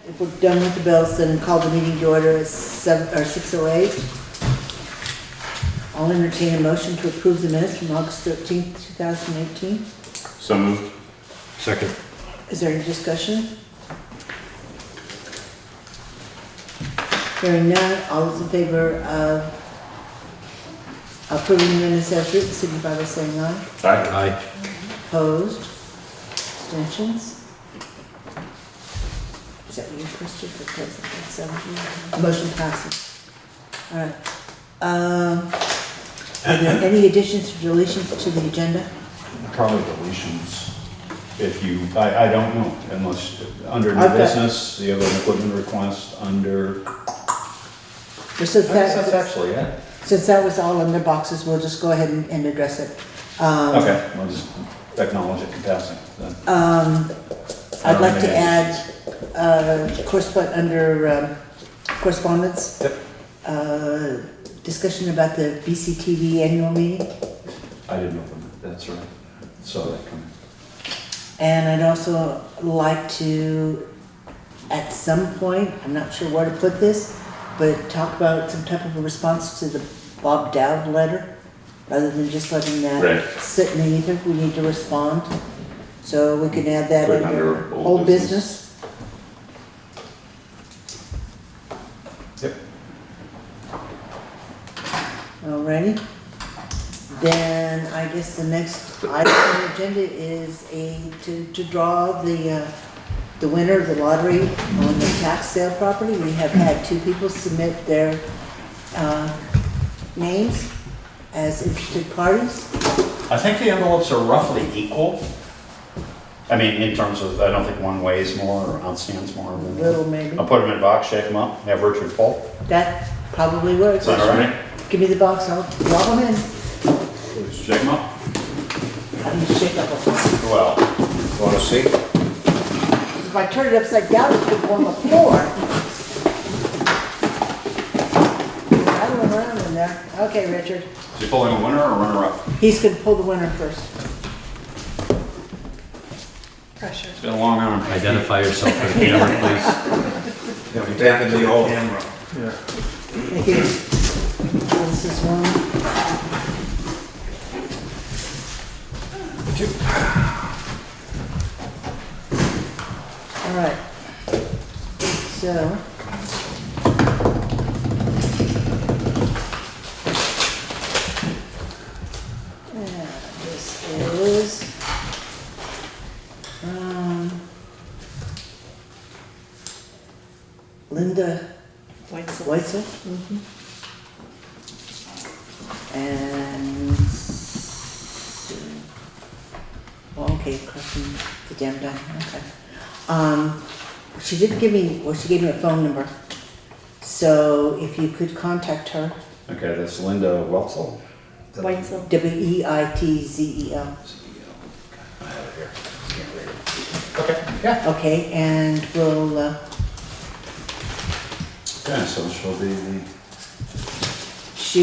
if we're done with the bills, then call the meeting to order at 6:08. I'll entertain a motion to approve the minutes from August 13th, 2018. So moved. Second. Is there any discussion? Hearing none, all those in favor of approving the minutes as written, signify by saying aye. Aye. Aye. Opposed? Abstentions? Is that what you posted for present at 17? Motion passes. All right. Are there any additions or deletions to the agenda? Probably deletions. If you, I don't know, unless, under new I've got- business, you have an equipment request under, Since that's actually it. since that was all in the boxes, we'll just go ahead and address it. Okay, we'll just acknowledge it in passing then. I'd like to add, under correspondence. Yep. Discussion about the BCTV annual meeting. I didn't open it, that's right. Saw that coming. And I'd also like to, at some point, I'm not sure where to put this, but talk about some type of a response to the Bob Dowd letter, rather than just letting that Right. sit in the ether. We need to respond. So we can add that Put it under under old old business. Yep. Alrighty. Then I guess the next item on the agenda is to draw the winner of the lottery on the tax sale property. We have had 2 people submit their names as interested parties. I think the envelopes are roughly equal. I mean, in terms of, I don't think one weighs more or outstands more than the Little other. maybe. I'll put them in a box, shake them up, have Richard pull. That probably works. Is that all right? Give me the box, I'll drop them in. Shake them up? How do you shake up a box? Well, want to see? If I turn it upside down, it could form a floor. Rattling around in there. Okay, Richard. Is he pulling a winner or runner up? He's gonna pull the winner first. Pressure. It's been a long arm. Identify yourself for the camera, please. Back in the old camera. Thank you. This is one. All right. So. This is. Linda Weitzel. And. Okay, crossing the dam down, okay. She did give me, well, she gave me a phone number. So if you could contact her, Okay, that's Linda Welzel. Weitzel. Weitzel. I have it here. Can't read it. Okay, yeah. Okay, and we'll, Okay, so she'll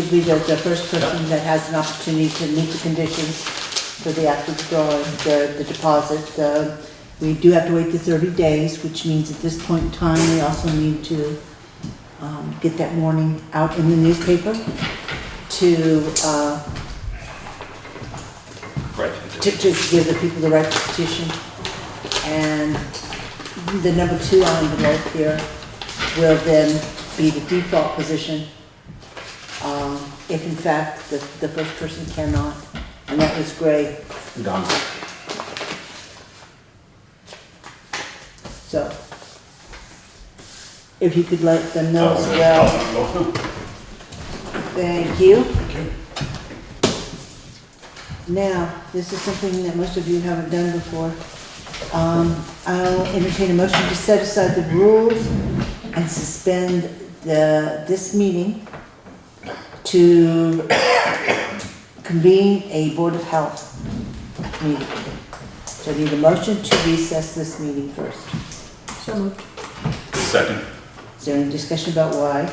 be the first person that has an opportunity to meet the conditions for the after withdrawal, the deposit. We do have to wait the 30 days, which means at this point in time, we also need to get that warning out in the newspaper to right. to give the people the right to petition. And the number 2 envelope here will then be the default position if in fact the first person cannot, and that was Gray. Done. So if you could let them know as well. Thank you. Now, this is something that most of you haven't done before. I'll entertain a motion to set aside the rules and suspend this meeting to convene a Board of Health meeting. So I need a motion to recess this meeting first. So moved. Second. Is there any discussion about why?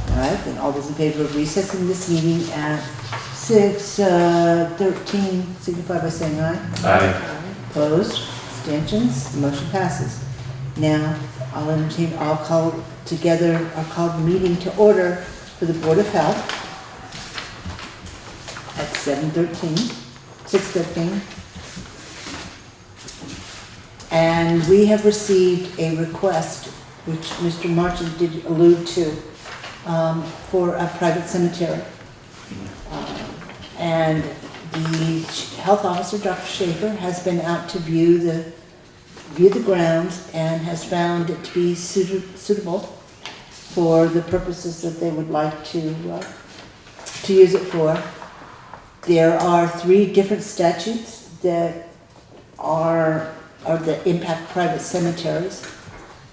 All right, then all those in favor of recessing this meeting at 6:13, signify by saying aye. Aye. Opposed? Abstentions? The motion passes. Now, I'll call the meeting to order for the Board of Health at 6:13. And we have received a request, which Mr. Martin did allude to, for a private cemetery. And the health officer, Dr. Schaefer, has been out to view the grounds and has found it to be suitable for the purposes that they would like to use it for. There are 3 different statutes that that impact private cemeteries.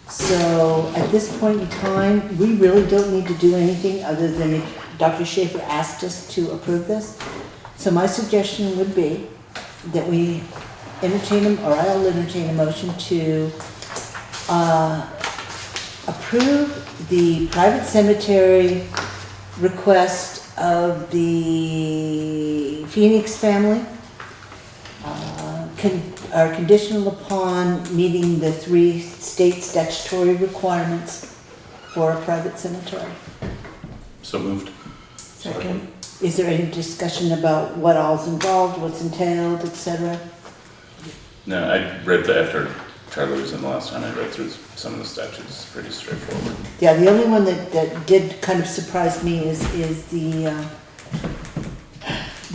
So at this point in time, we really don't need to do anything other than if Dr. Schaefer asked us to approve this. So my suggestion would be that we I'll entertain a motion to approve the private cemetery request of the Phoenix family, are conditional upon meeting the 3 state statutory requirements for a private cemetery. So moved. Second. Is there any discussion about what all's involved, what's entailed, etc.? No, I read after Charlie was in the last time, I read through some of the statutes, it's pretty straightforward. Yeah, the only one that did kind of surprise me is the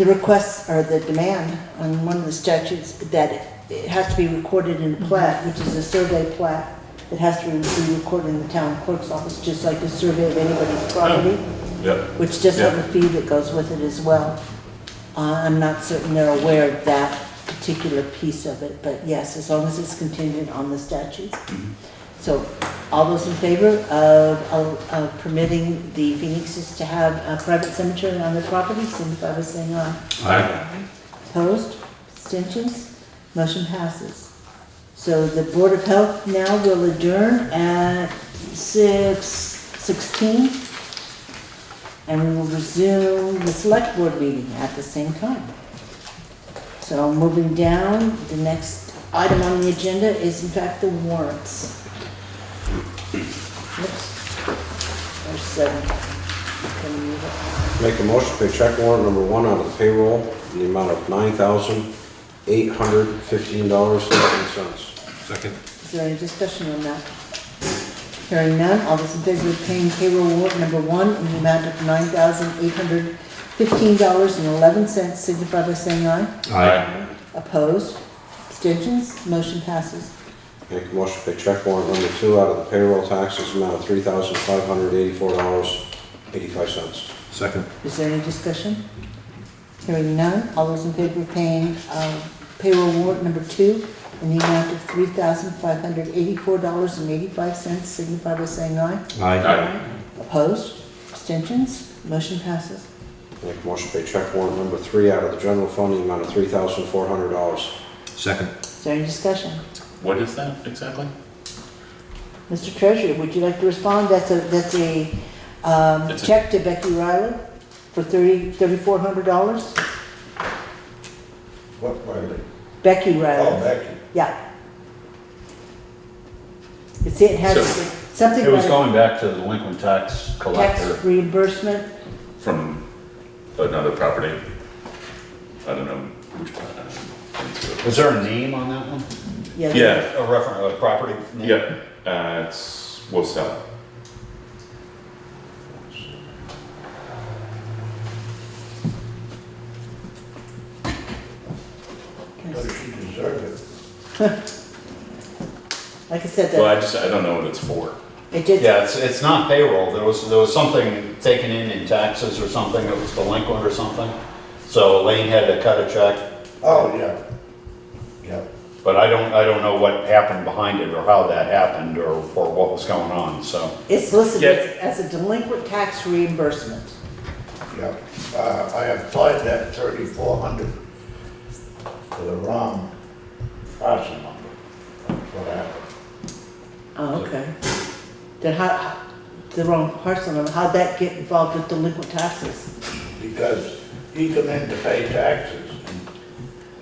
request or the demand on one of the statutes that it has to be recorded in a plat, which is a survey plat that has to be recorded in the town clerk's office, just like a survey of anybody's property, Yep. which does have a Yeah. fee that goes with it as well. I'm not certain they're aware of that particular piece of it, but yes, as long as it's contingent on the statutes. So, all those in favor of permitting the Phoenixes to have a private cemetery on their property, signify by saying aye. Aye. Opposed? Abstentions? Motion passes. So the Board of Health now will adjourn at 6:16, and we will resume the Select Board meeting at the same time. So moving down, the next item on the agenda is in fact the warrants. Oops. There's 7. Can we move it? Make a motion to pay check warrant number 1 out of the payroll in the amount of $9,815.11. Second. Is there any discussion on that? Hearing none, all those in favor of paying payroll warrant number 1 in the amount of $9,815.11 signify by saying aye. Aye. Opposed? Abstentions? Motion passes. Make a motion to pay check warrant number 2 out of the payroll taxes amount of $3,584.85. Second. Is there any discussion? Hearing none, all those in favor of paying payroll warrant number 2 in the amount of $3,584.85 signify by saying aye. Aye. Opposed? Abstentions? Motion passes. Make a motion to pay check warrant number 3 out of the general fund in the amount of $3,400. Second. Is there any discussion? What is that exactly? Mr. Treasurer, would you like to respond? That's a It's a- check to Becky Riley for $3,400. What Riley? Becky Oh, Riley, Becky. yeah. It has So- something It was like going back to the delinquent tax collector. tax reimbursement. From another property? I don't know which one. Was there a name on that one? Yeah. Yeah, A reference, a property name? yeah, we'll sell it. But she deserved it. Like I said, Well, that I don't know what it's for. it did. Yeah, it's not payroll, there was something taken in taxes or something that was delinquent or something. So Elaine had to cut a check, Oh, yeah. Yeah. but I don't know what happened behind it or how that happened or what was going on, so. It's listed Yeah. as a delinquent tax reimbursement. Yeah. I applied that 3,400 for the wrong parcel number. That's what happened. Oh, okay. Then the wrong parcel number, how'd that get involved with delinquent taxes? Because he come in to pay taxes and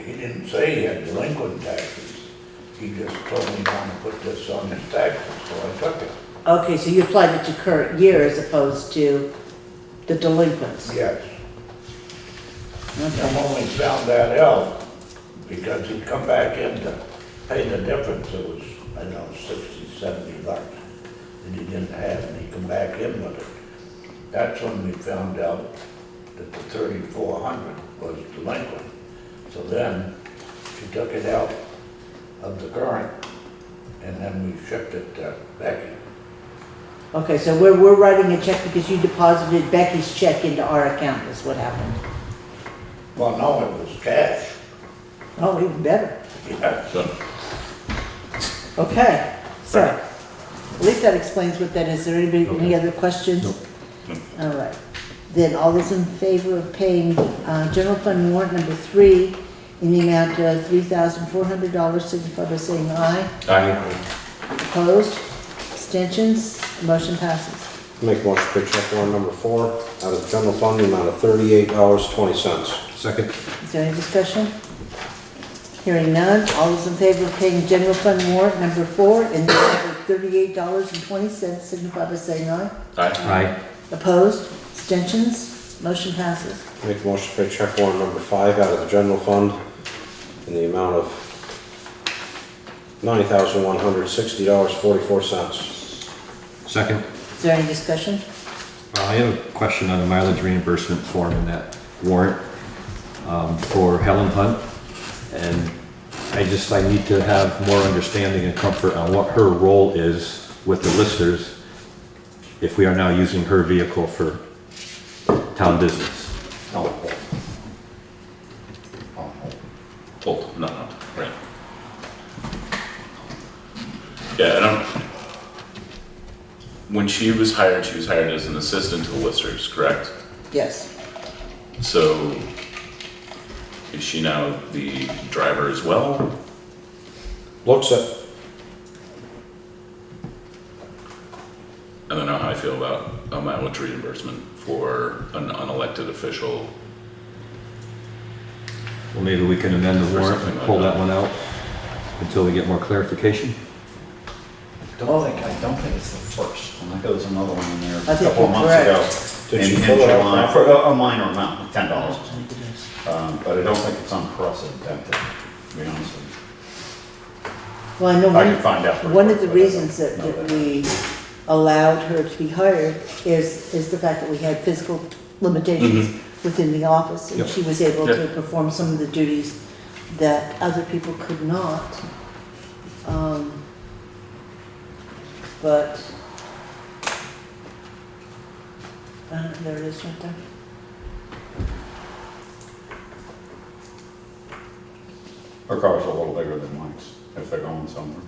he didn't say he had delinquent taxes. He he just told me not to put this on his taxes, so I took it. Okay, so you applied it to current year as opposed to the delinquents? Yes. I Okay, only found that out because he come back in to pay the difference. It was, I don't know, 60, 70 bucks that he didn't have, and he come back in with it. That's when we found out that the 3,400 was delinquent. So then she took it out of the current, and then we shipped it to Becky. okay, so we're writing a check because you deposited Becky's check into our account, is what happened. Well, no, it was cash. Oh, even better. Yeah. So, Okay, so, at least that explains what that is. Is there anybody, any other questions? All right. Then all those in favor of paying, general fund warrant number 3 in the amount of $3,400, signify by saying aye. Aye. Opposed? Abstentions? Motion passes. Make a motion to pay check warrant number 4 out of the general fund, the amount of $38.20. Second. Is there any discussion? Hearing none, all those in favor of paying general fund warrant number 4 in the amount of $38.20, signify by saying aye. Aye. Aye. Opposed? Abstentions? Motion passes. Make a motion to pay check warrant number 5 out of the general fund in the amount of $90,160.44. Second. Is there any discussion? I have a question on the mileage reimbursement form in that warrant for Helen Hunt. And I need to have more understanding and comfort on what her role is with the listers if we are now using her vehicle for town business. Oh, Hold, no, right. Yeah, I don't, when she was hired as an assistant to the listers, correct? Yes. So, is she now the driver as well? Looks it. I don't know how I feel about a mileage reimbursement for an unelected official. Well, maybe we can amend the warrant something and like pull that. that one out until we get more clarification. I don't think it's the first. And there was another one in there I a think couple of you're months ago. Did in she fill it out July, properly? for a minor amount, $10. But I don't think it's unprecedented, to be honest with Well, I know you. I can find out. one of the pretty quick, reasons but I don't that know we allowed her to be hired is the fact that we had physical limitations within the office. And Yep. she was able to Yep. perform some of the duties that other people could not. But, there it is right there. Her car's a little bigger than mine's, if they're going somewhere.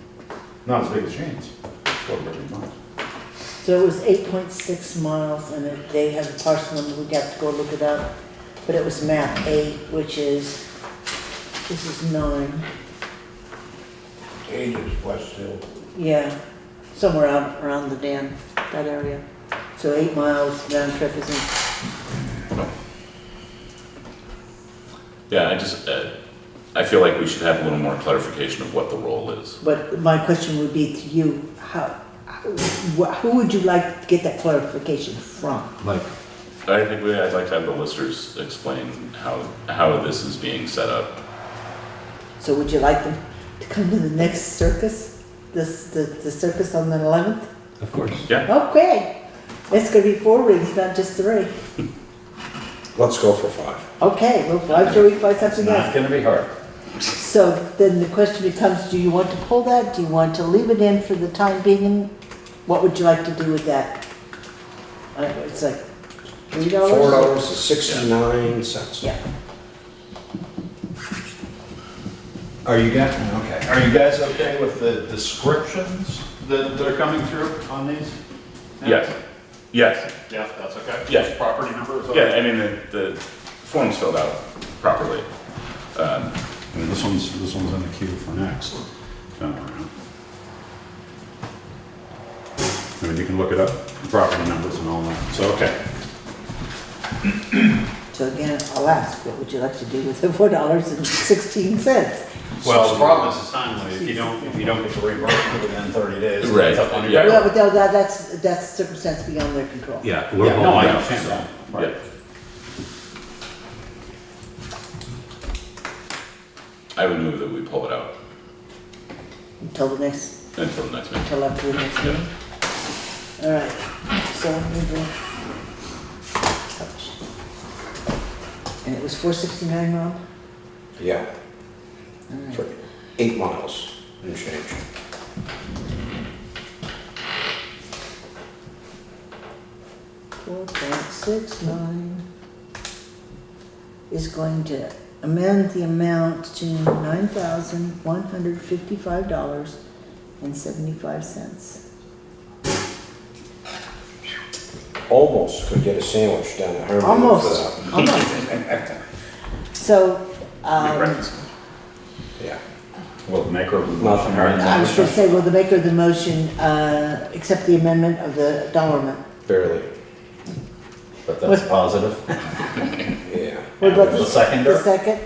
Not as big as Shane's, it's a little bigger than mine. So it was 8.6 miles, and they have a parcel number, we'd have to go look it up. But it was map 8, which is, this is 9, 8 is West Hill. yeah, somewhere out around the dam, that area. So 8 miles round trip isn't, Yeah, I feel like we should have a little more clarification of what the role is. but my question would be to you, who would you like to get that clarification from? Mike, I'd like to have the listers explain how this is being set up. So would you like them to come to the next circus, the circus on the 11th? of course. Yeah, Okay, it's gonna be 4 rings, not just 3. Let's go for 5. Okay, well, I'm sure we can find It's something not else. gonna be hard. So then the question becomes, do you want to pull that? Do you want to leave it in for the time being? What would you like to do with that? It's like $3? $4.69. Yeah. Are you guys okay with the descriptions that are coming through on these? yes, yes, Yeah, that's okay? Yeah. Just property number is okay? yeah, I mean, the form's filled out properly. This one's in the queue for next. Turn around. I mean, you can look it up, the property numbers and all that, so, okay. So again, I'll ask, what would you like to do with the $4.16? Well, the problem is it's timely. If you don't get the reimbursement within 30 days, Right, it's up on your yeah. Yeah, bill. but that's circumstance beyond their control. Yeah, we're Yeah, no, holding I out. understand that. Right. Yeah. I would move that we pull it out Until the next, until the next meeting. until after the next Yeah. meeting. All right, so we will. And it was 469, Rob? Yeah, All right. for 8 miles and change. $4.69 is going to amend the amount to $9,155.75. Almost could get a sandwich down at Herman for Almost, that. almost. So, Breakfast. Yeah. Well, the maker of the Not motion. hard. I was gonna say, will the maker of the motion, accept the amendment of the dollar amount? Barely, But that's positive. yeah. What about The seconder? The second?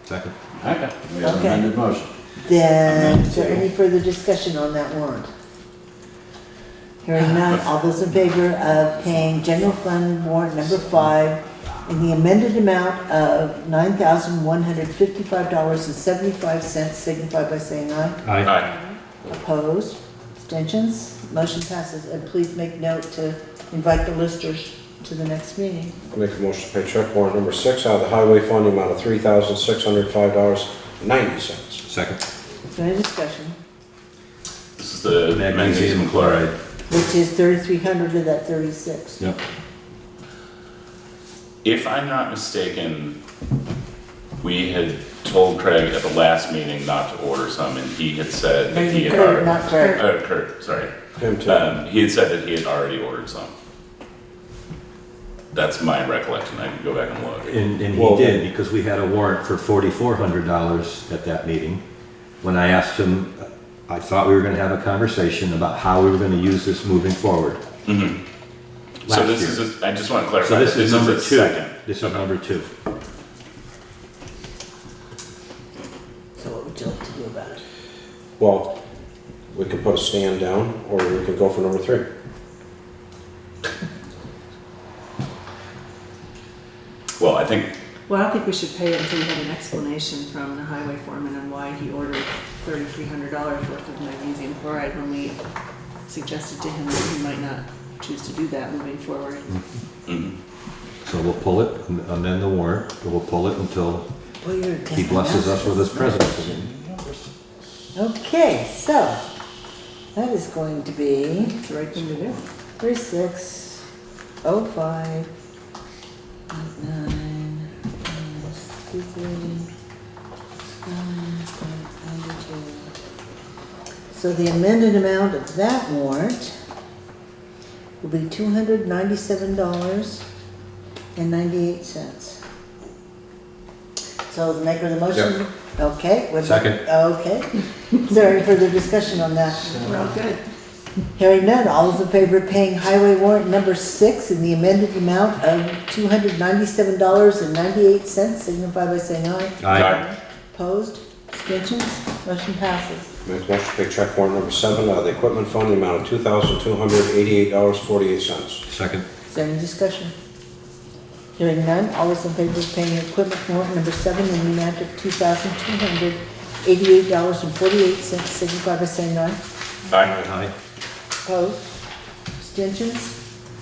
Second. Okay, we have an Okay. amended motion. Then, is there any further discussion on that warrant? Hearing none, all those in favor of paying general fund warrant number 5 in the amended amount of $9,155.75 signify by saying aye. Aye. Aye. Opposed? Abstentions? Motion passes. And please make note to invite the listers to the next meeting. Make a motion to pay check warrant number 6 out of the highway fund, the amount of $3,605.90. Second. Is there any discussion? This is the magnesium chloride. Which is 3,300 of that 36. Yep. If I'm not mistaken, we had told Craig at the last meeting not to order some, and he had said that he had Kurt, already. not Craig. Kurt, sorry. Him too. He had said that he had already ordered some. That's my recollection. I can go back and look. And Well, he did, because we had a warrant for $4,400 at that meeting. When I asked him, I thought we were gonna have a conversation about how we were gonna use this moving forward. Mhm. So Last this year. is, I just want to clarify. So this that is number a 2. second. This is Okay. number 2. So what would you like to do about it? Well, we could put a stand down, or we could go for number 3. Well, I think, Well, I think we should pay it until we have an explanation from the highway foreman on why he ordered $3,300 worth of magnesium chloride when we suggested to him that he might not choose to do that moving forward. mhm. So we'll pull it, and amend the warrant, and we'll pull it until Well, you're he blesses us with his presence. Okay, so that is going to be It's the right thing to do. 3605 9 23 So the amended amount of that warrant will be $297.98. So the maker of the motion? Okay. what about- Second. Okay. Is there any further discussion on that? We're all good. Hearing none, all those in favor of paying highway warrant number 6 in the amended amount of $297.98 signify by saying aye. Aye. Opposed? Abstentions? Motion passes. Make a motion to pay check warrant number 7 out of the equipment fund, the amount of $2,288.48. Second. Is there any discussion? Hearing none, all those in favor of paying equipment warrant number 7 in the amount of $2,288.48 signify by saying aye. Aye. Aye. Opposed? Abstentions?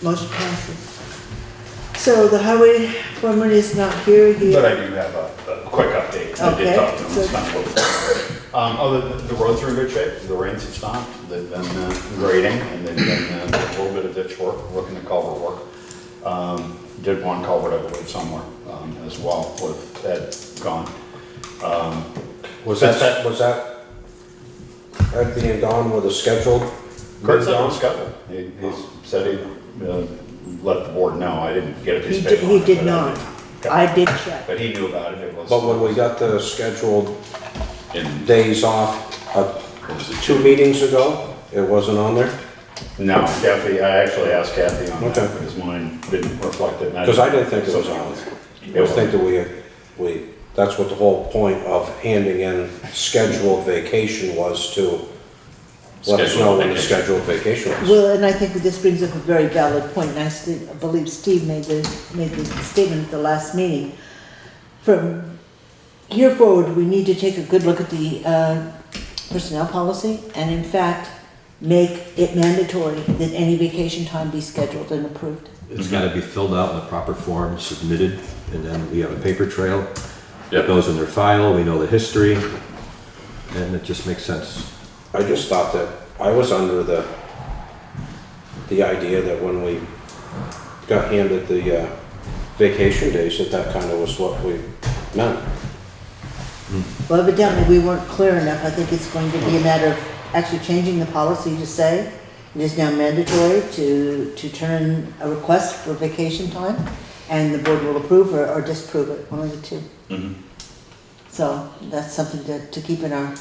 Motion passes. So the highway foreman is not here. He, But I do have a quick update. I Okay, did talk to him, so- spent a little time. The roads are in good shape, the rains have stopped, they've been grading, and they've been a little bit of ditch work, looking at culvert work. Did one culvert, I believe, somewhere, as well, with Ed gone. Was that Ed being gone with a scheduled? Kurt's move on down? schedule, he said he'd let the board know, I didn't get a piece he of did, paper. he on it, did but not. Okay. I did check. But he knew about it, it was. But when we got the scheduled And days off, what was it, 2 meetings ago, it wasn't on there? No, Kathy, I actually asked Kathy on Okay. that, because mine didn't reflect it. Because I didn't think it was on. I It was. think that That's what the whole point of handing in scheduled vacation was, to let us know when the scheduled vacation was. Well, and I think that this brings up a very valid point, and I believe Steve made the statement at the last meeting. From here forward, we need to take a good look at the personnel policy, and in fact, make it mandatory that any vacation time be scheduled and approved. It's gotta be filled out in the proper form, submitted, and then we have a paper trail. Yep. It goes in their file, we know the history, and it just makes sense. I just thought that, I was under the idea that when we got handed the vacation days, that kind of was what we meant. Well, evidently, we weren't clear enough. I think it's going to be a matter of actually changing the policy to say it is now mandatory to turn a request for vacation time, and the board will approve or disapprove it, one of the two. Mhm. So that's something to keep in our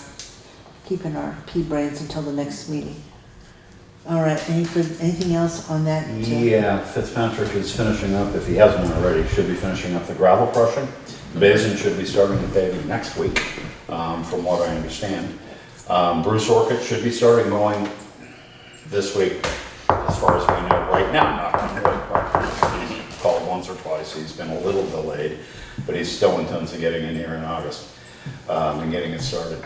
pea brains until the next meeting. All right, anything else on that? Yeah, Fitzpatrick is finishing up, if he hasn't already, should be finishing up the gravel crushing. Basin should be starting the paving next week, from what I understand. Bruce Orchid should be starting mowing this week, as far as we know right now. Knock on wood. He's called once or twice, he's been a little delayed, but he's still intends on getting in here in August, and getting it started.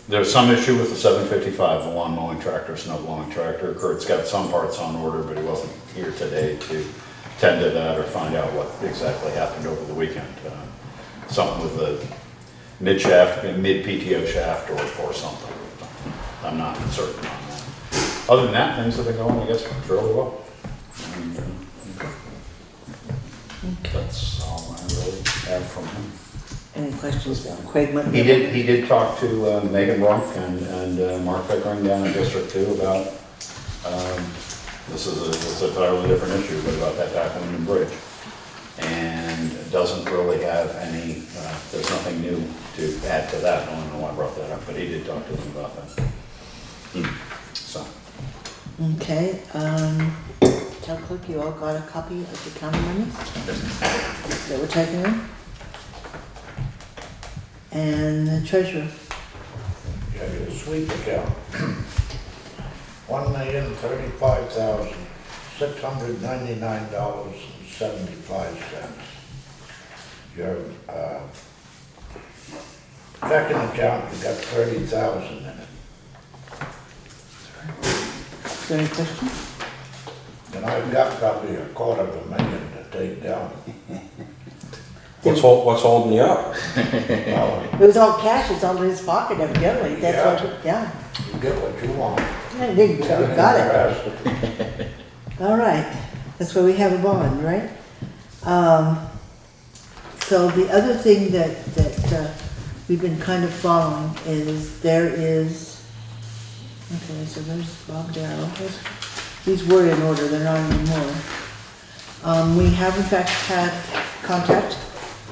There's some issue with the 755, the lawn mowing tractor, snow blowing tractor. Kurt's got some parts on order, but he wasn't here today to tend to that or find out what exactly happened over the weekend. Something with the mid PTO shaft or something. I'm not certain on that. Other than that, things have been going, I guess, fairly well. That's all I really have from him. Any questions, Craig? He did talk to Megan Brunk and Mark Pickering down in District 2 about, this is a totally different issue, but about that Packwood Bridge. And doesn't really have any, there's nothing new to add to that. I don't know why I brought that up, but he did talk to them about that. So. Okay, tell Clerk you all got a copy of the county monies that we're typing in? And the treasurer. Yeah, your sweep account. $1,035,699.75. Your checking account, you got 30,000 in it. Is there any questions? And I've got probably $250,000 to take down. What's holding you up? It was all cash, it's all in his pocket evidently, that's what, yeah. You get what you want. Yeah, there you go, got it. All right, that's why we have a bond, right? So the other thing that we've been kind of following is okay, so there's Bob Darrow. These were in order, they're not anymore. We have in fact had contact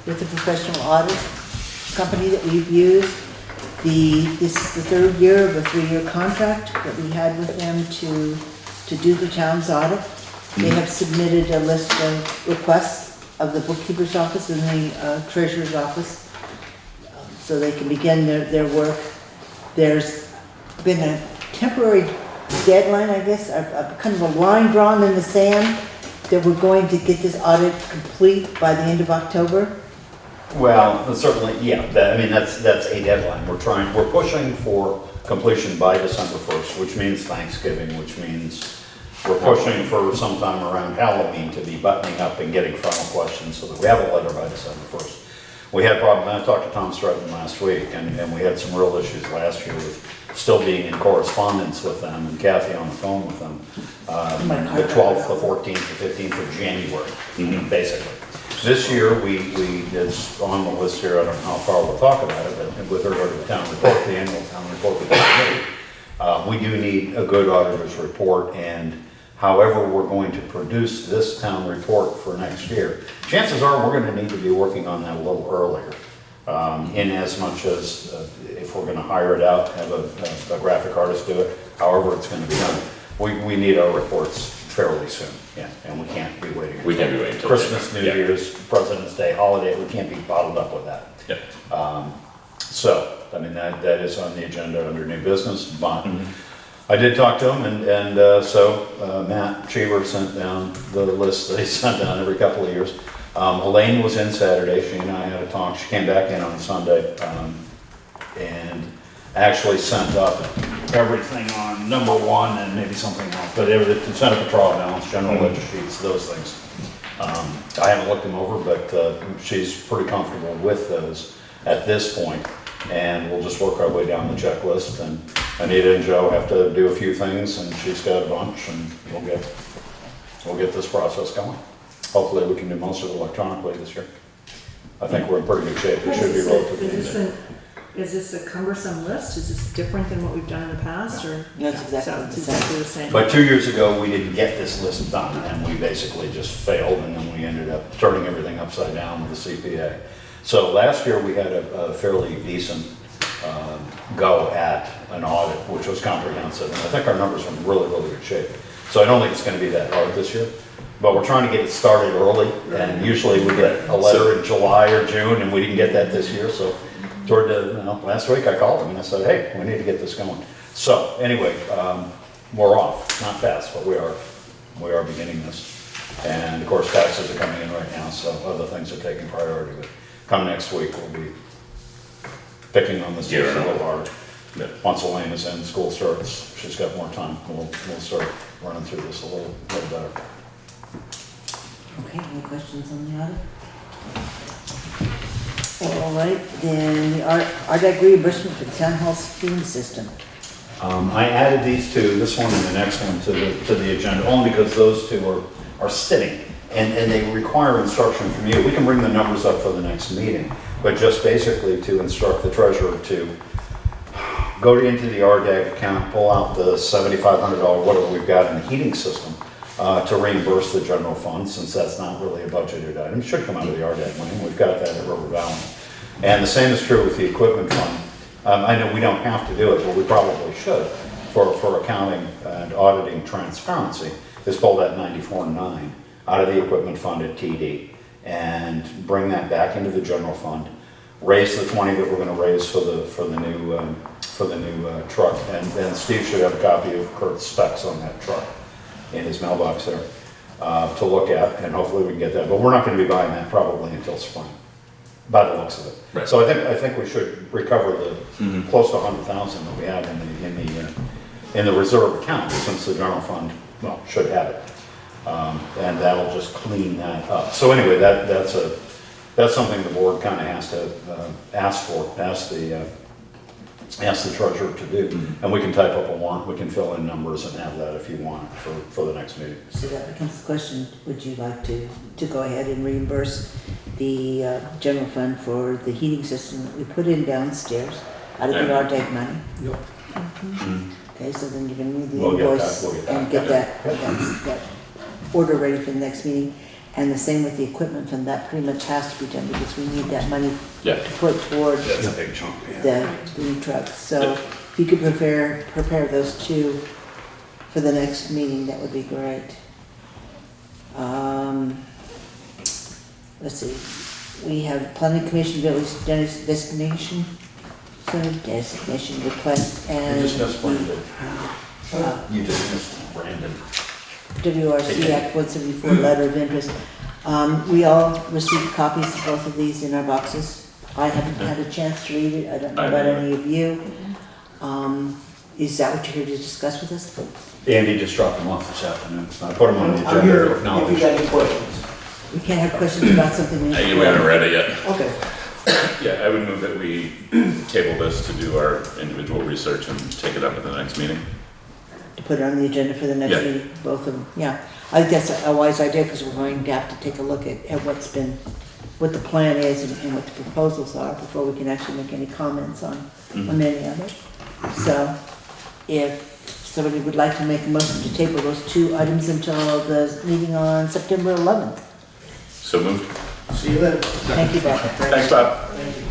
with the professional audit company that we've used. This is the third year of a 3-year contract that we had with them to do the town's audit. They have submitted a list of requests of the bookkeeper's office and the treasurer's office, so they can begin their work. There's been a temporary deadline, I guess, a kind of a line drawn in the sand that we're going to get this audit complete by the end of October. Well, certainly, yeah, that's a deadline. We're pushing for completion by December 1st, which means Thanksgiving, which means we're pushing for sometime around Halloween to be buttoning up and getting final questions so that we have a letter by December 1st. We had problems, I talked to Tom Stratton last week, and we had some real issues last year with still being in correspondence with them, and Kathy on the phone with them, the 12th, the 14th, the 15th of January, basically. This year, it's on the list here, I don't know how far we'll talk about it, but with regard to the town report, the annual town report we we do need a good auditor's report, and however we're going to produce this town report for next year, chances are we're going to need to be working on that a little earlier. In as much as if we're going to hire it out, have a graphic artist do it, however it's going to be done. We need our reports fairly soon, yeah, and we can't be waiting. We can't be waiting till Christmas, New January. Yeah. Year's, President's Day, holiday, we can't be bottled up with that. Yep. So, I mean, that is on the agenda under new business, but I did talk to him, and so Matt Cheever sent down the list that he sent down every couple of years. Elaine was in Saturday, she and I had a talk, she came back in on Sunday, and actually sent up everything on number one and maybe something else, but everything, sent up a trial balance, general ledger sheets, those things. I haven't looked them over, but she's pretty comfortable with those at this point, and we'll just work our way down the checklist, and Anita and Joe have to do a few things, and she's got a bunch, and we'll get this process going. Hopefully we can do most of it electronically this year. I think we're in pretty good shape, it should be relatively easy. Is this a cumbersome list? Is this different than what we've done in the past, or? That's exactly So the it's same. exactly the same. But 2 years ago, we didn't get this list done, and we basically just failed, and then we ended up turning everything upside down with the CPA. So last year, we had a fairly decent go at an audit, which was comprehensive, and I think our numbers are in really, really good shape. So I don't think it's gonna be that hard this year, but we're trying to get it started early, and usually we get a letter in July or June, and we didn't get that this year, so toward the, last week I called him and I said, hey, we need to get this going. So anyway, we're off, not fast, but we are beginning this. And of course, taxes are coming in right now, so other things are taking priority. But come next week, we'll be picking on this a little hard. Once Elaine is in, school starts, she's got more time, we'll start running through this a little better. Okay, any questions on the audit? All right, then the RDAG reimbursement for the town hall steam system. I added these two, this one and the next one, to the agenda, only because those two are sitting, and they require instruction from you. We can bring the numbers up for the next meeting, but just basically to instruct the treasurer to go into the RDAG account, pull out the $7,500, whatever we've got in the heating system, to reimburse the general fund, since that's not really a budgeted item. It should come out of the RDAG money, we've got that at River Valley. And the same is true with the equipment fund. I know we don't have to do it, but we probably should, for accounting and auditing transparency, is pull that 94.9 out of the equipment fund at TD and bring that back into the general fund, raise the 20 that we're gonna raise for the new truck, and Steve should have a copy of Kurt's specs on that truck in his mailbox there, to look at, and hopefully we can get that, but we're not gonna be buying that probably until spring, by the looks of it. Right. So I think we should recover the close to 100,000 that we have in the reserve account, since the general fund, well, should have it. And that'll just clean that up. So anyway, that's something the board kind of has to ask the treasurer to do. And we can type up a warrant, we can fill in numbers and have that if you want for the next meeting. So that becomes the question, would you like to go ahead and reimburse the general fund for the heating system that we put in downstairs out of the Yeah. RDAG money? Yep. Okay, so then you're gonna need the We'll get that, invoice we'll get that. and get that order ready for the next meeting. And the same with the equipment fund, that pretty much has to be done because we need that money Yeah. to put toward That's a big chunk, yeah. the new trucks. So if you could prepare those two for the next meeting, that would be great. Let's see, we have planning commission village designation, designation request, You and just missed Brandon. You just missed Brandon. WRC Act 174 letter of interest. We all received copies of both of these in our boxes. I haven't had a chance to read it, I don't know about any of you. Is that what you're here to discuss with us? Andy just dropped him off this afternoon, so I put him on the I'm agenda. here to if acknowledge. you got any questions. We can't have questions about something we We haven't read it yet. Okay. Yeah, I would move that we table this to do our individual research and take it up at the next meeting. To put it on the agenda for the next Yeah. meeting, both of them, yeah. I think that's a wise idea, because we're going to have to take a look at what the plan is and what the proposals are before we can actually make any comments on any of it. So, if somebody would like to make a motion to table those two items until the meeting on September 11th. So moved. See you then. Thank you, Bob. Thanks, Bob. Thank you.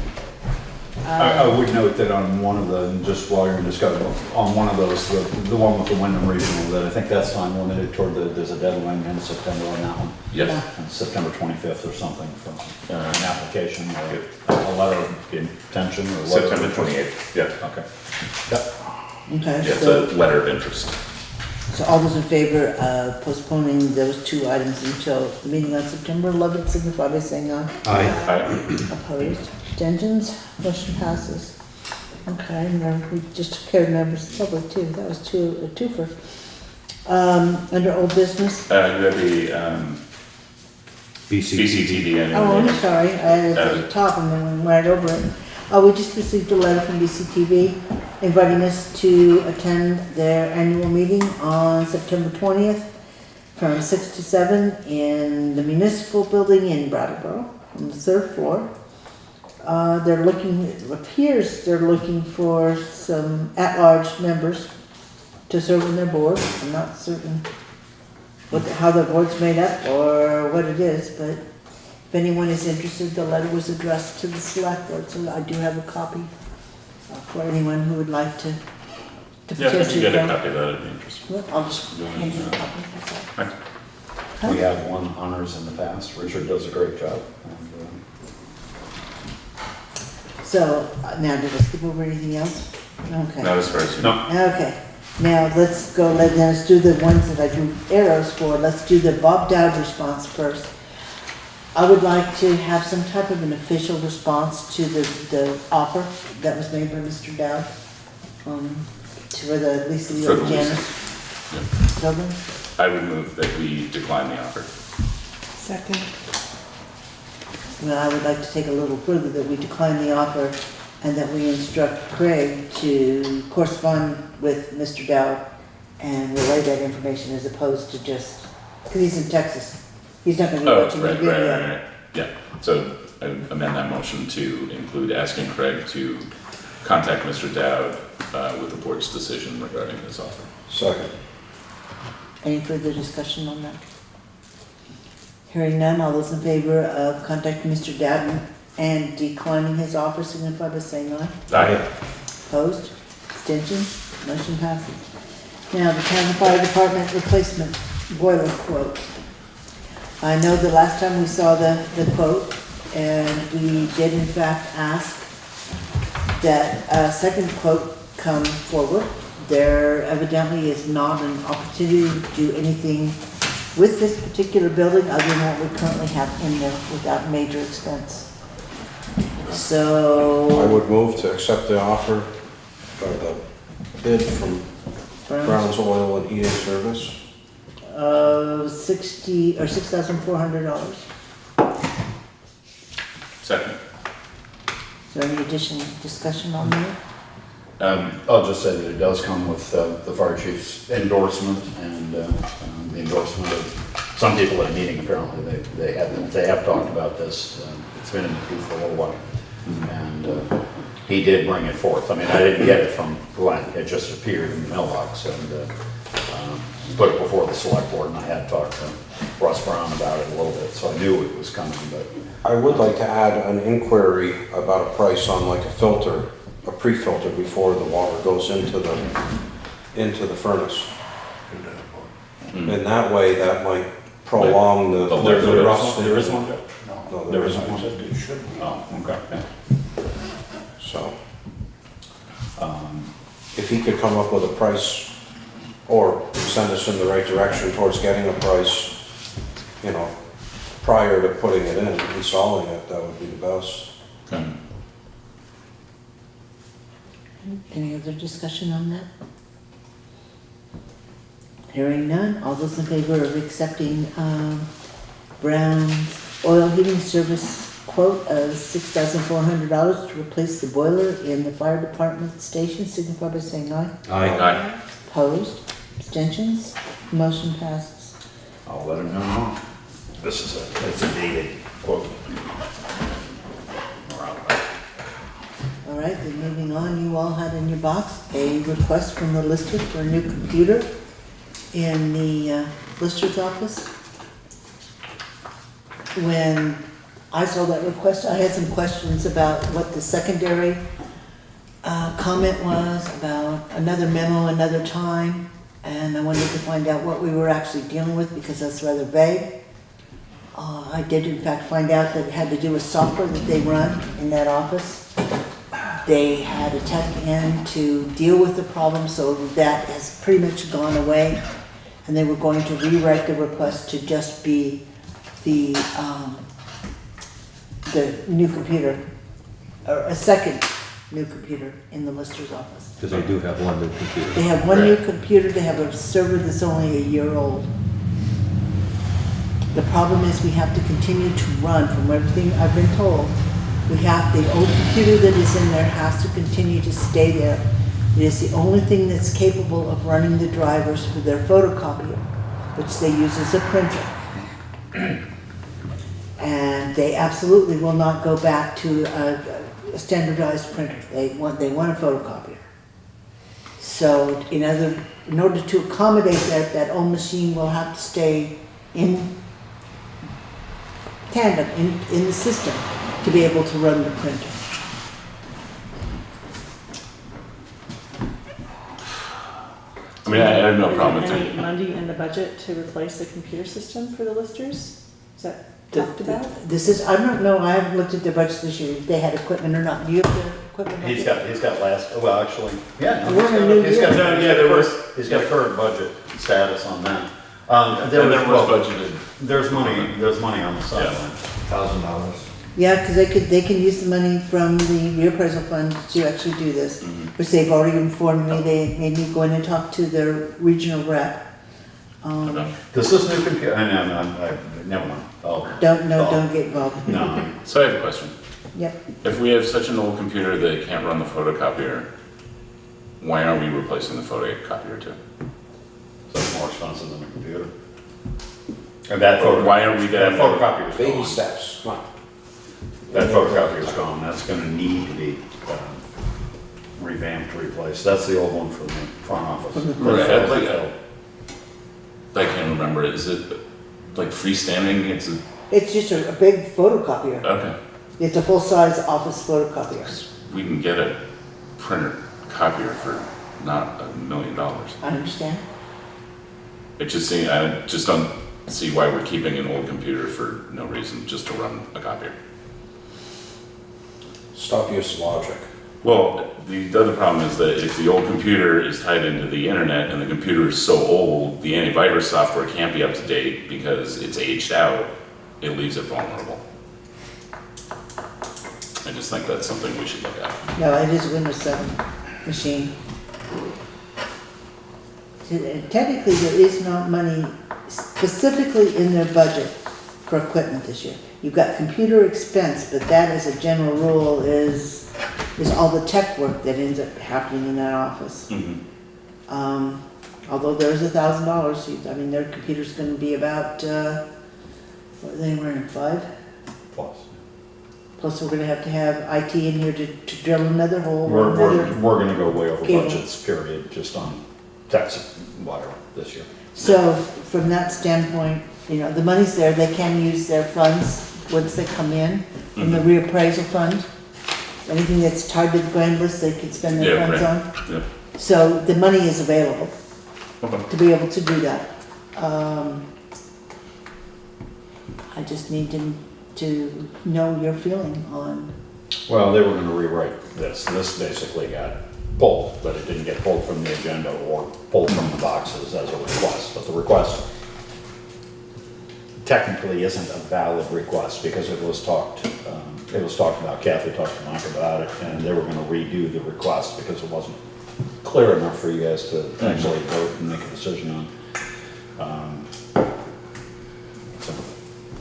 I would note that on one of the, just while you're discussing, on one of those, the one with the Wyndham Regional, that I think that's time limited toward there's a deadline in September on that one. Yes. On September 25th or something for an application or a letter of intention or whatever. September 28th, yeah. Okay. Yep. Okay, Yeah, it's so, a letter of interest. so all those in favor of postponing those two items until the meeting on September 11th, signify by saying aye. Aye. Opposed, abstentions, motion passes. Okay, and we just took care of members of the public too, that was a twofer. Under old business, You have the BCTV oh, I'm annual. sorry, I had it at the top and then went right over it. We just received a letter from BCTV inviting us to attend their annual meeting on September 20th from 6 to 7 in the Municipal building in Brattleboro on the 3rd floor. They're looking, it appears they're looking for some at-large members to serve on their board. I'm not certain how the board's made up or what it is, but if anyone is interested, the letter was addressed to the select board, so I do have a copy for anyone who would like to Yeah, if you potentially get a go. copy of that, it'd be interesting. Well, I'll just hand you a copy. That's all. Thanks. We have won honors in the past. Richard does a great job. And, So, now did I skip over anything else? Okay. Not as far as you know. Okay, now let's do the ones that I drew arrows for. Let's do the Bob Dowd response first. I would like to have some type of an official response to the offer that was made by Mr. Dowd, for the leasing For of the Janus leasing, building. I would move that we decline the offer. Second. Well, I would like to take a little further, that we decline the offer and that we instruct Craig to correspond with Mr. Dowd and relay that information as opposed to just, because he's in Texas. He's not gonna be Oh, watching the right, video. right. Yeah, so I amend that motion to include asking Craig to contact Mr. Dowd with the board's decision regarding this offer. Second. Any further discussion on that? Hearing none, all those in favor of contacting Mr. Dowd and declining his offer, signify by saying aye. Aye. Opposed? Abstentions? Motion passes. Now, the Town Fire Department replacement boiler quote. I know the last time we saw the quote, and we did in fact ask that a second quote come forward. There evidently is not an opportunity to do anything with this particular building other than what we currently have in there without major expense. I So, would move to accept the offer or the bid from Brown's Oil and Heating Service. $6,400. Second. Is there any additional discussion on that? I'll just say that it does come with the fire chief's endorsement and the endorsement of some people at a meeting. Apparently, they have talked about this. It's been in the queue for a little while, and he did bring it forth. I mean, I didn't get it from Glenn; it just appeared in the mailbox, and put it before the select board. And I had talked to Russ Brown about it a little bit, so I knew it was coming. But I would like to add an inquiry about a price on like a filter, a pre-filter before the water goes into the furnace. And that way, that might prolong the rust. there is one. No, there isn't one. It should be. Oh, okay. So, if he could come up with a price or send us in the right direction towards getting a price, prior to putting it in, installing it, that would be the best. Okay. Any other discussion on that? Hearing none, all those in favor of accepting Brown's Oil Heating Service quote of $6,400 to replace the boiler in the fire department station, signify by saying aye. Aye. Opposed? Abstentions? Motion passes. I'll let him know. It's a dated quote. All right, then moving on, you all had in your box a request from the lister for a new computer in the lister's office. When I saw that request. I had some questions about what the secondary comment was about another memo, another time. And I wanted to find out what we were actually dealing with because that's rather vague. I did in fact find out that it had to do with software that they run in that office. They had a tech in to deal with the problem, so that has pretty much gone away. And they were going to rewrite the request to just be the new computer, or a second new computer in the Lister's office. Because they do have one new computer. They have one new computer, they have a server that's only a year old. The problem is we have to continue to run, from everything I've been told. We have, the old computer that is in there has to continue to stay there. It is the only thing that's capable of running the drivers for their photocopier, which they use as a printer. And they absolutely will not go back to a standardized printer. They want a photocopier. So in order to accommodate that old machine will have to stay in tandem, in the system, to be able to run the printer. I mean, I have no problem with Any it. money in the budget to replace the computer system for the listers? Is that talked about? This is, I don't know, I haven't looked at their budget this year, if they had equipment or not. Do you have the equipment? He's got last, well, actually, yeah. no, We're in a new he's got- year. yeah, there was, he's got current budget status on that. And there was budgeted, There's money on the sideline. $1,000. Yeah, because they can use the money from the reappraisal fund to actually do this, which they've already informed me. They made me go in and talk to their regional rep. okay. Does this new computer, I never mind. Oh. Don't get involved. No, So I have a question. Yep. If we have such an old computer that it can't run the photocopier, why aren't we replacing the photocopier too? so it's more expensive than a computer. And that photo. Why are we That then- photocopier's Baby gone. steps, come on. That photocopier's gone, that's gonna need to be revamped, replaced. That's the old one from the front office. Right, I can't remember, is it like freestanding? It's just a big photocopier. Okay. It's a full-size office photocopier. We can get a printer copier for not $1 million. I understand. I just don't see why we're keeping an old computer for no reason, just to run a copier. Stop use of logic. Well, the other problem is that if the old computer is tied into the internet and the computer is so old, the antivirus software can't be up to date because it's aged out, it leaves it vulnerable. I just think that's something we should look at. No, it is a Windows 7 machine. Technically, there is no money specifically in their budget for equipment this year. You've got computer expense, but that as a general rule is all the tech work that ends up happening in that office. Although there's $1,000, I mean, their computer's gonna be about, what are they running, 5? Plus. Plus, we're gonna have to have IT in here to drill another hole. We're another- gonna go way over Cable. budgets, period, just on tax wire this year. So, from that standpoint, the money's there, they can use their funds once they come in, from the reappraisal fund. Anything that's tied to the grand list, they can spend their Yeah, funds right. on. Yeah. So, the money is available Okay. to be able to do that. I just need to know your feeling on, Well, they were gonna rewrite this. This basically got pulled, but it didn't get pulled from the agenda or pulled from the boxes as a request. But the request technically isn't a valid request because it was talked about, Kathy talked to Mike about it, and they were gonna redo the request because it wasn't clear enough for you guys to actually vote and make a decision on.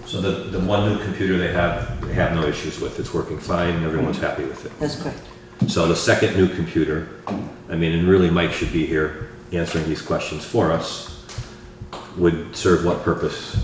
So the one new computer they have no issues with. It's working fine, everyone's happy with it. that's correct. So the second new computer, I mean, and really Mike should be here answering these questions for us, would serve what purpose?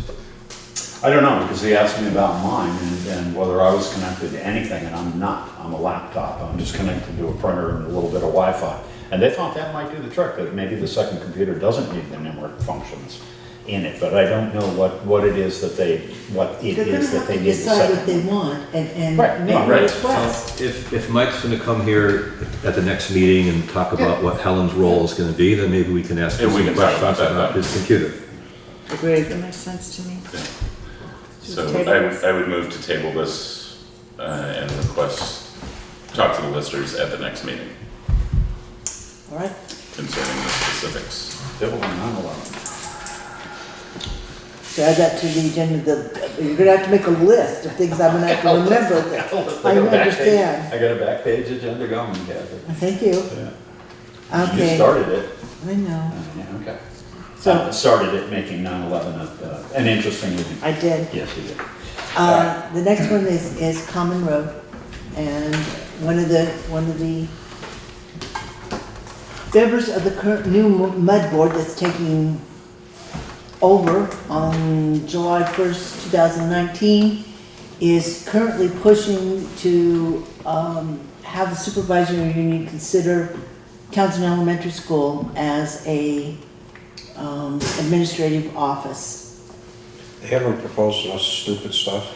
I don't know, because he asked me about mine and whether I was connected to anything, and I'm not. I'm a laptop. I'm just connected to a printer and a little bit of Wi-Fi. And they thought that might do the trick, that maybe the second computer doesn't need the network functions. in it, but I don't know what it is that they They're gonna need have to to decide what say. they want and Right, make no, a right. request. If Mike's gonna come here at the next meeting and talk about what Helen's role is gonna be, then maybe we can ask him Yeah, we some can talk about questions that about then. his computer. Agreed. That makes sense to me. So Just table this. I would move to table this and request, talk to the listers at the next meeting All right, concerning the specifics. Table on 9/11. so add that to the agenda, you're gonna have to make a list of things I'm gonna have to remember. I understand. I got a back page agenda going, Kathy. Thank you. Yeah. You Okay, started it. I know. Yeah, okay. So, Started it making 9/11 an interesting meeting. I did. Yes, you did. The next one is Common Road, and one of the members of the current new mud board that's taking over on July 1st, 2019, is currently pushing to have the supervisory union consider Townshend Elementary School as a administrative office. They haven't proposed us stupid stuff.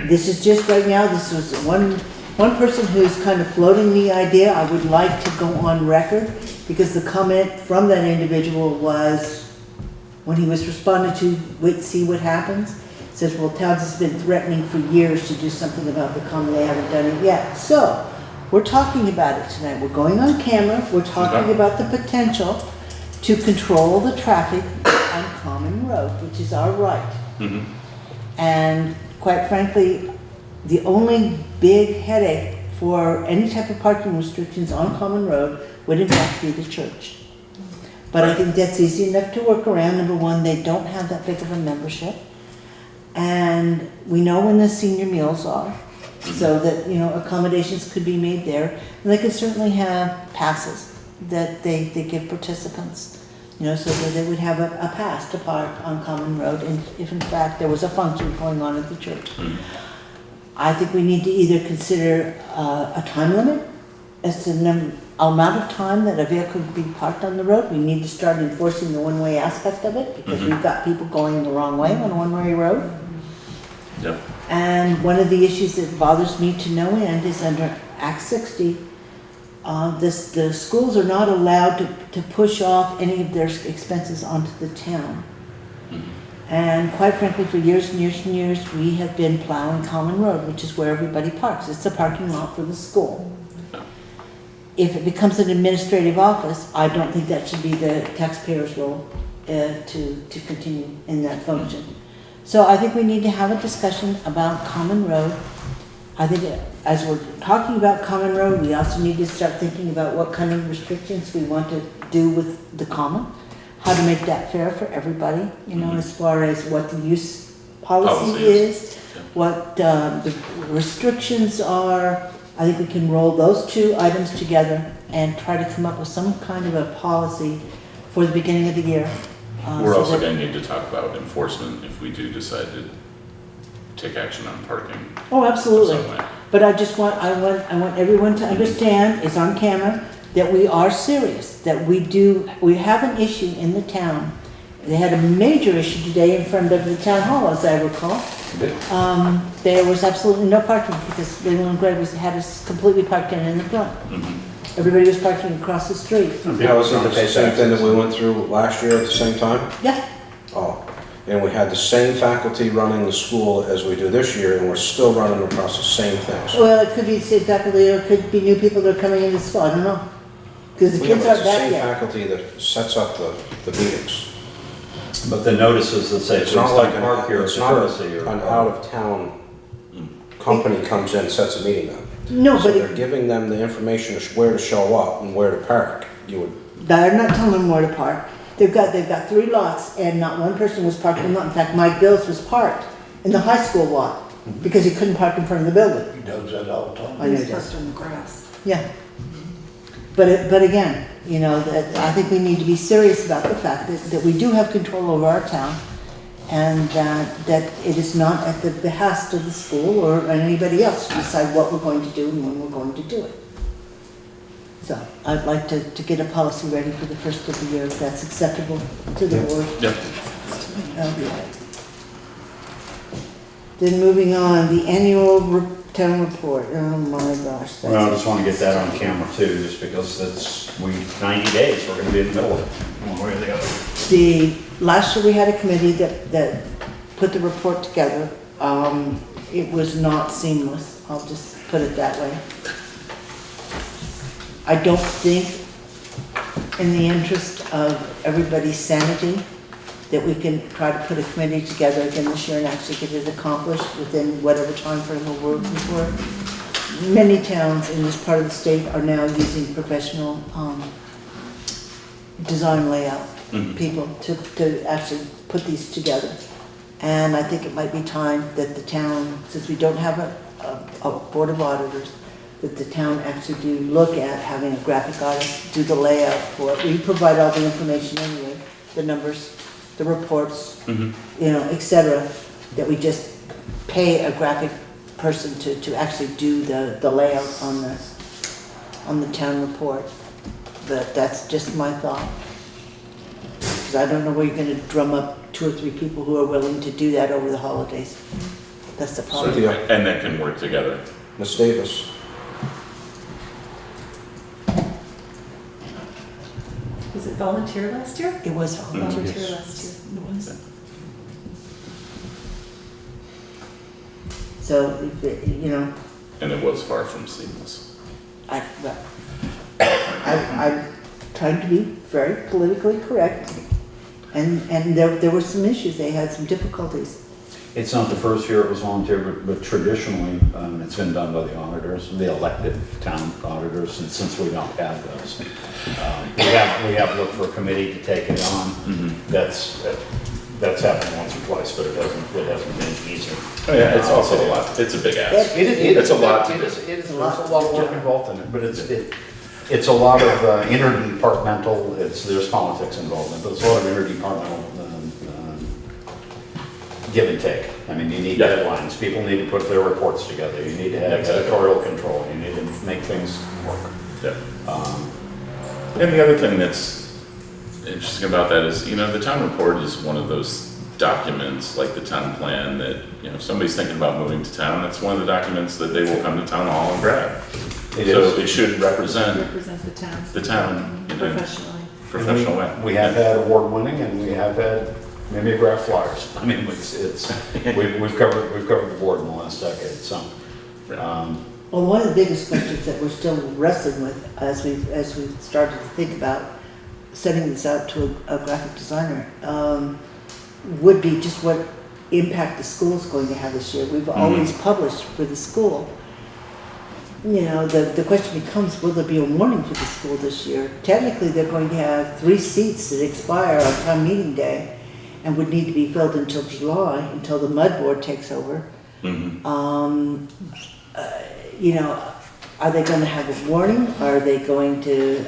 This is just right now, this was one person who's kind of floating the idea. I would like to go on record, because the comment from that individual was, when he was responded to, wait, see what happens, says, well, Townsend's been threatening for years to do something about the common, they haven't done it yet. So, we're talking about it tonight, we're going on camera, we're talking Okay. about the potential to control the traffic on Common Road, which is our right. Mhm. And quite frankly, the only big headache for any type of parking restrictions on Common Road would in fact be the church. But I think that's easy enough to work around. Number one, they don't have that big of a membership. And we know when the senior meals are, so that, you know, accommodations could be made there. And they could certainly have passes that they give participants, you know, so that they would have a pass to park on Common Road if in fact there was a function going on at the church. I think we need to either consider a time limit as to the amount of time that a vehicle could be parked on the road. We need to start enforcing the one-way aspect of it, because we've got people going the wrong way on a one-way road. Yep. And one of the issues that bothers me to no end is under Act 60, the schools are not allowed to push off any of their expenses onto the town. And quite frankly, for years and years and years, we have been plowing Common Road, which is where everybody parks. It's a parking lot for the school. If it becomes an administrative office, I don't think that should be the taxpayer's role to continue in that function. So I think we need to have a discussion about Common Road. I think as we're talking about Common Road, we also need to start thinking about what kind of restrictions we want to do with the common, how to make that fair for everybody, you know, as far as what the use policy is, what the restrictions are. I think we can roll those two items together and try to come up with some kind of a policy for the beginning of the year. We're so also that- going to need to talk about enforcement if we do decide to take action on parking. Oh, absolutely. Some way. But I want everyone to understand, it's on camera, that we are serious, that we have an issue in the town. They had a major issue today in front of the town hall, as I recall. There was absolutely no parking because Leland Gray had us completely parked in the front. Everybody was parking across the street. That was the same thing that we went through last year at the same time? Yeah, Oh, and we had the same faculty running the school as we do this year, and we're still running across the same things. well, it could be the same faculty, or it could be new people that are coming into school, I don't know. Because the Yeah, kids but aren't it's the back same yet. faculty that sets up the meetings. But the notices that say, It's please not don't like park here, it's it's a not courtesy or. an out-of-town company comes in and sets a meeting up. No, So but they're giving them the information of where to show up and where to park. You would, they're not telling them where to park. They've got 3 lots and not one person was parked in the lot. In fact, Mike Bills was parked in the high school lot because he couldn't park in front of the building. He does that all the time. I know he He's does. parked on the grass. Yeah. But again, you know, that I think we need to be serious about the fact that we do have control over our town and that it is not at the behest of the school or anybody else to decide what we're going to do and when we're going to do it. So I'd like to get a policy ready for the first of the year, if that's acceptable to the board. Yep. Okay. Then moving on, the annual town report. Oh my gosh. Well, I just want to get that on camera too, just because that's, 90 days, we're gonna be in the middle of it, one way or the other. Last year we had a committee that put the report together. It was not seamless, I'll just put it that way. I don't think, in the interest of everybody's sanity, that we can try to put a committee together again this year and actually get it accomplished within whatever time frame we're working for. Many towns in this part of the state are now using professional design layout people to actually put these together. And I think it might be time that the town, since we don't have a board of auditors, that the town actually do look at having a graphic artist do the layout for it. We provide all the information anyway, the numbers, the reports, you know, et cetera, that we just pay a graphic person to actually do the layout on the town report. But that's just my thought. Because I don't know where you're gonna drum up 2 or 3 people who are willing to do that over the holidays. That's the So, problem. Yeah. and that can work together. Ms. Davis, Was it volunteer last year? It was volunteer. Volunteer last year. It was. So, if it, you know, And it was far from seamless. I'm trying to be very politically correct. And there were some issues, they had some difficulties. It's not the first year it was volunteer, but traditionally, it's been done by the auditors, the elected town auditors, and since we don't have those. We have looked for a committee to take it on. That's happened once or twice, but it hasn't been easy. Oh, yeah, it's also a lot, it's a big ask. It's a lot to do. It is a lot of work involved in it, but it's a lot of interdepartmental, there's politics involved in it, but it's a lot of interdepartmental give and take. I mean, you need deadlines, people need to put their reports together, you need to have editorial control, you need to make things work. Yeah. And the other thing that's interesting about that is, you know, the town report is one of those documents, like the town plan, that, you know, if somebody's thinking about moving to town, it's one of the documents that they will come to town hall and grab. So it should represent Represent the town. the town in a Professionally. professional way. We have had award winning and we have had mimeograph flyers. I mean, we've covered the board in the last decade, so. Well, one of the biggest questions that we're still wrestling with as we've started to think about sending this out to a graphic designer, would be just what impact the school's going to have this year. We've always published for the school. You know, the question becomes, will there be a warning for the school this year? Technically, they're going to have 3 seats that expire on town meeting day and would need to be filled until July, until the mud board takes over. You know, are they going to have a warning? Are they going to,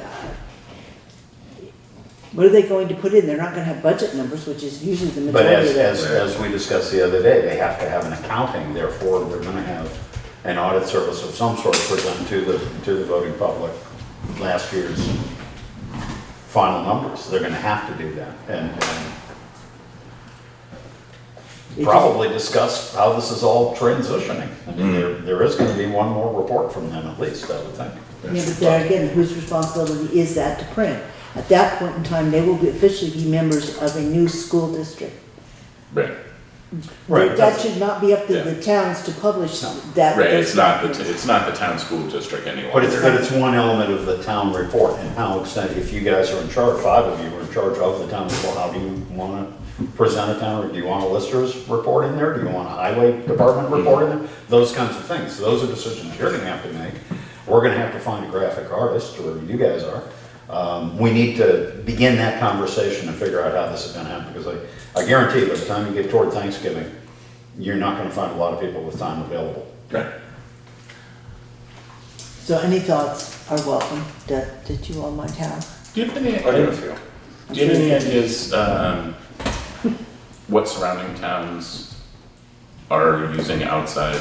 what are they going to put in? They're not going to have budget numbers, which is usually the But majority of that. as we discussed the other day, they have to have an accounting, therefore they're gonna have an audit service of some sort present to the voting public last year's final numbers. They're gonna have to do that and probably discuss how this is all transitioning. I mean, there is gonna be one more report from them at least, I would think. Yeah, but there again, whose responsibility is that to print? At that point in time, they will officially be members of a new school district. Right. That should not be up to the towns to publish that. Right, it's not the town school district anymore. But it's one element of the town report and how extent, if you guys are in charge, 5 of you are in charge of the town report, how do you wanna present a town, or do you want a lister's report in there? Do you want a highway department report in there? Those kinds of things. So those are decisions you're gonna have to make. We're gonna have to find a graphic artist, or you guys are. We need to begin that conversation and figure out how this is gonna happen, because I guarantee by the time you get toward Thanksgiving, you're not gonna find a lot of people with time available. Right. So any thoughts are welcome that you all might have. Do you have any ideas, what surrounding towns are using outside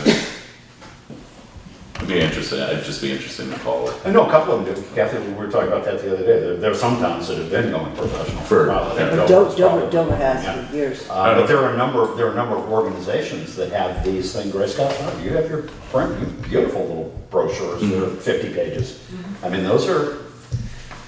Be interested, I'd just be interested in the call. I know a couple of them do. Kathy, we were talking about that the other day. There are some towns that have been going professional for a while. I think But Dover's probably- Dover has Yeah. for years. But there are a number of organizations that have these things. Grace Scott, you have your print, beautiful little brochures that are 50 pages. I mean, those are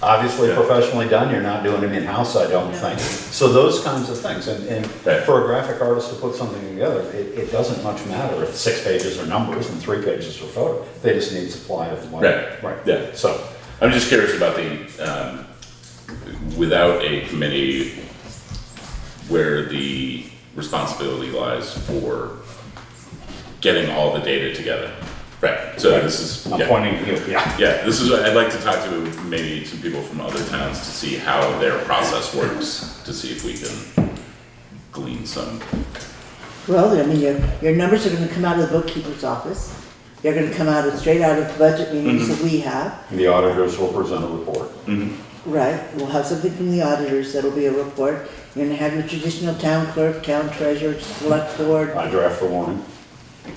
obviously Yeah. professionally done. You're not doing them in-house, I don't think. So those kinds of things. And Right. for a graphic artist to put something together, it doesn't much matter if 6 pages are numbers and 3 pages are photo. They just need supply of one. Right. Yeah. So, I'm just curious about the, without a committee, where the responsibility lies for getting all the data together. Right, so this is, I'm yeah, pointing at you, yeah. yeah, this is, I'd like to talk to maybe some people from other towns to see how their process works, to see if we can glean some. Well, I mean, your numbers are gonna come out of the bookkeeper's office. They're gonna come straight out of the budget meetings that we have. The auditors will present a report. Right, we'll have something from the auditors, that'll be a report. You're gonna have your traditional town clerk, town treasurer, select board. I draft the warning.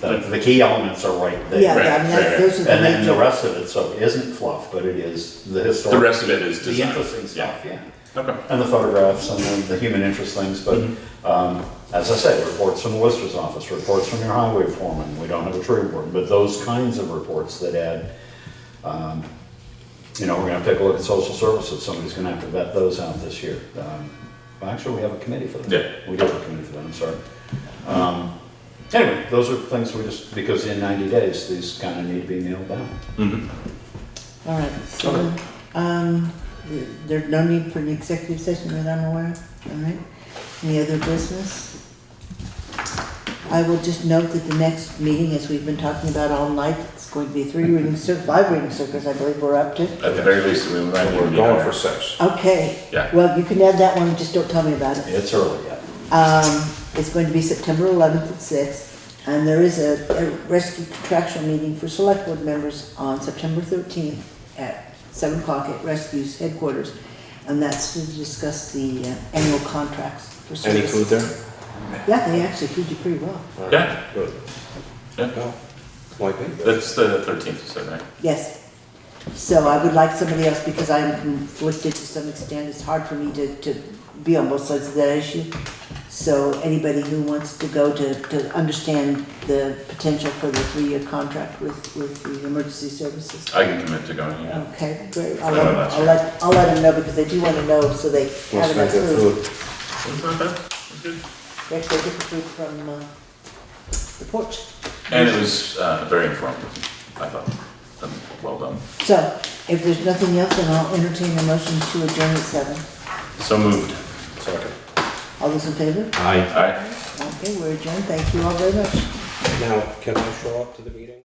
The key elements are right there. Yeah, Right, I mean, right, those are the And then the major. rest of it, so it isn't fluff, but it is the The historic. rest of it is The design. interesting stuff, yeah. Okay. And the photographs and the human interest things, but, as I said, reports from the Lister's office, reports from your highway foreman, we don't have a tree warden, but those kinds of reports that add, we're gonna have to take a look at social services, somebody's gonna have to vet those out this year. Well, actually, we have a committee for that. Yeah. We do have a committee for that, I'm sorry. Anyway, those are things we just, because in 90 days, these kind of need to be nailed down. All right, so, there's no need for an executive session that I'm aware of, all right? Any other business? I will just note that the next meeting, as we've been talking about all night, it's going to be 5 reading circuits, I believe we're up to. At the very least, we might We're be going for 6. Okay. Yeah. Well, you can add that one, just don't tell me about it. It's early yet. It's going to be September 11th at 6, and there is a rescue contractual meeting for select board members on September 13th at 7 o'clock at Rescue's headquarters, and that's to discuss the annual contracts for Any services. food there? Yeah, they actually feed you pretty well. Yeah. Good. Yeah. No. Might be. That's the 13th, you said, right? Yes. So I would like somebody else, because I am conflicted to some extent, it's hard for me to be on both sides of that issue. So anybody who wants to go to understand the potential for the 3-year contract with the emergency services. I can commit to going, yeah. Okay, great. I know that's I'll let them know, because they do want to know, so they have Must enough make good food. food. It's not bad, it's good. They actually get the food from the porch. And it was very informative, I thought. Well done. So if there's nothing else, then I'll entertain a motion to adjourn at 7. So moved. Second. All those in favor? Aye. All right. Okay, we're adjourned. Thank you all very much. Now, can I show up to the meeting?